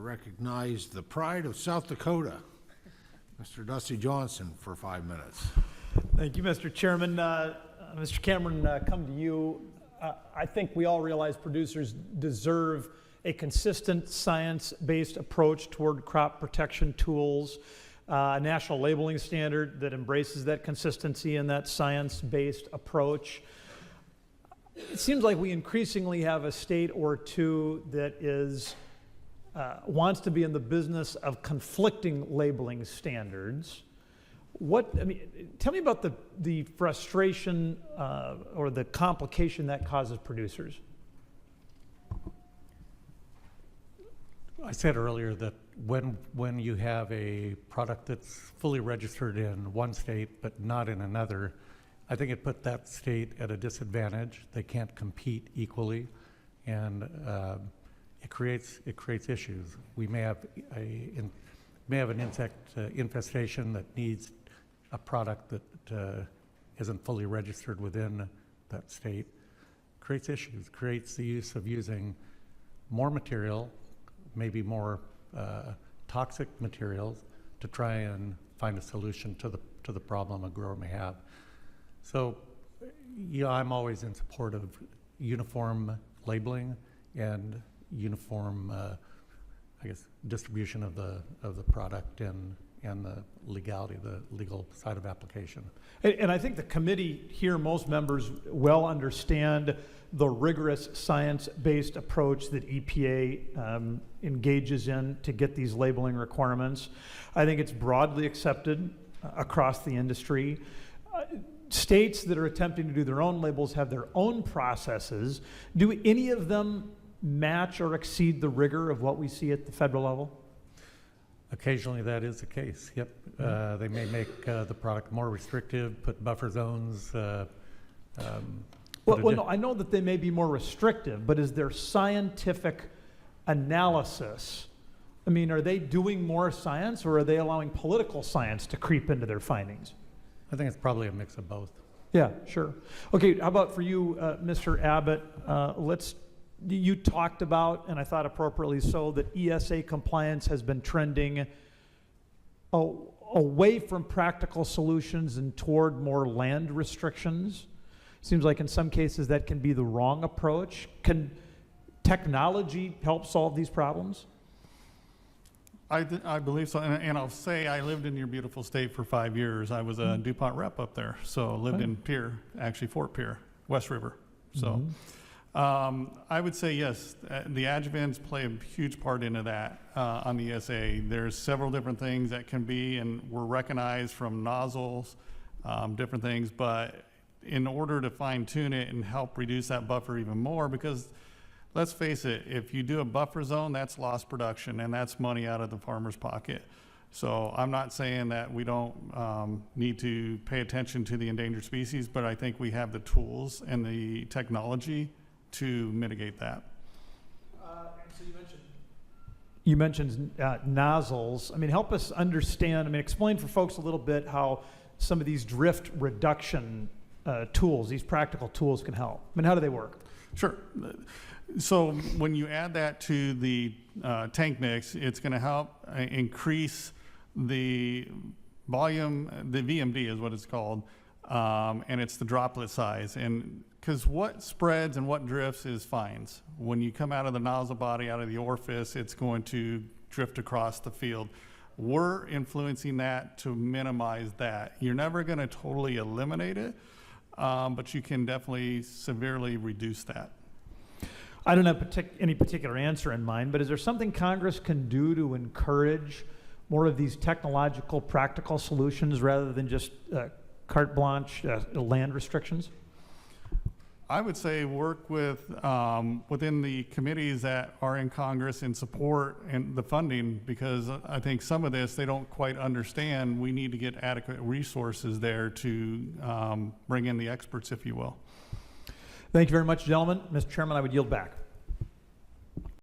recognize the pride of South Dakota, Mr. Dusty Johnson, for 5 minutes. Thank you, Mr. Chairman. Mr. Cameron, come to you. I think we all realize producers deserve a consistent science-based approach toward crop protection tools, a national labeling standard that embraces that consistency and that science-based approach. It seems like we increasingly have a state or two that is wants to be in the business of conflicting labeling standards. Tell me about the frustration or the complication that causes producers. I said earlier that when you have a product that's fully registered in one state but not in another, I think it put that state at a disadvantage. They can't compete equally, and it creates issues. We may have an insect infestation that needs a product that isn't fully registered within that state. Creates issues. Creates the use of using more material, maybe more toxic materials, to try and find a solution to the problem a grower may have. So, yeah, I'm always in support of uniform labeling and uniform, distribution of the product and the legality, the legal side of application. And I think the committee here, most members well understand the rigorous science-based approach that EPA engages in to get these labeling requirements. I think it's broadly accepted across the industry. States that are attempting to do their own labels have their own processes. Do any of them match or exceed the rigor of what we see at the federal level? Occasionally that is the case, yep. They may make the product more restrictive, put buffer zones. No, I know that they may be more restrictive, but is there scientific analysis? I mean, are they doing more science, or are they allowing political science to creep into their findings? I think it's probably a mix of both. Yeah, sure. Okay, how about for you, Mr. Abbott? You talked about, and I thought appropriately so, that ESA compliance has been trending away from practical solutions and toward more land restrictions. Seems like in some cases that can be the wrong approach. Can technology help solve these problems? I believe so, and I'll say I lived in your beautiful state for 5 years. I was a DuPont rep up there, so lived in Pierre, actually Fort Pierre, West River. So I would say yes, the adjuvants play a huge part into that on the ESA. There's several different things that can be, and we're recognized from nozzles, different things, but in order to fine tune it and help reduce that buffer even more, because let's face it, if you do a buffer zone, that's lost production, and that's money out of the farmer's pocket. So I'm not saying that we don't need to pay attention to the endangered species, but I think we have the tools and the technology to mitigate that. So you mentioned nozzles. I mean, help us understand, explain for folks a little bit how some of these drift reduction tools, these practical tools, can help. How do they work? Sure. So when you add that to the tank mix, it's going to help increase the volume. The VMD is what it's called, and it's the droplet size. And because what spreads and what drifts is fines. When you come out of the nozzle body, out of the orifice, it's going to drift across the field. We're influencing that to minimize that. You're never going to totally eliminate it, but you can definitely severely reduce that. I don't have any particular answer in mind, but is there something Congress can do to encourage more of these technological, practical solutions rather than just carte blanche land restrictions? I would say work with within the committees that are in Congress and support and the funding, because I think some of this they don't quite understand. We need to get adequate resources there to bring in the experts, if you will. Thank you very much, gentlemen. Mr. Chairman, I would yield back.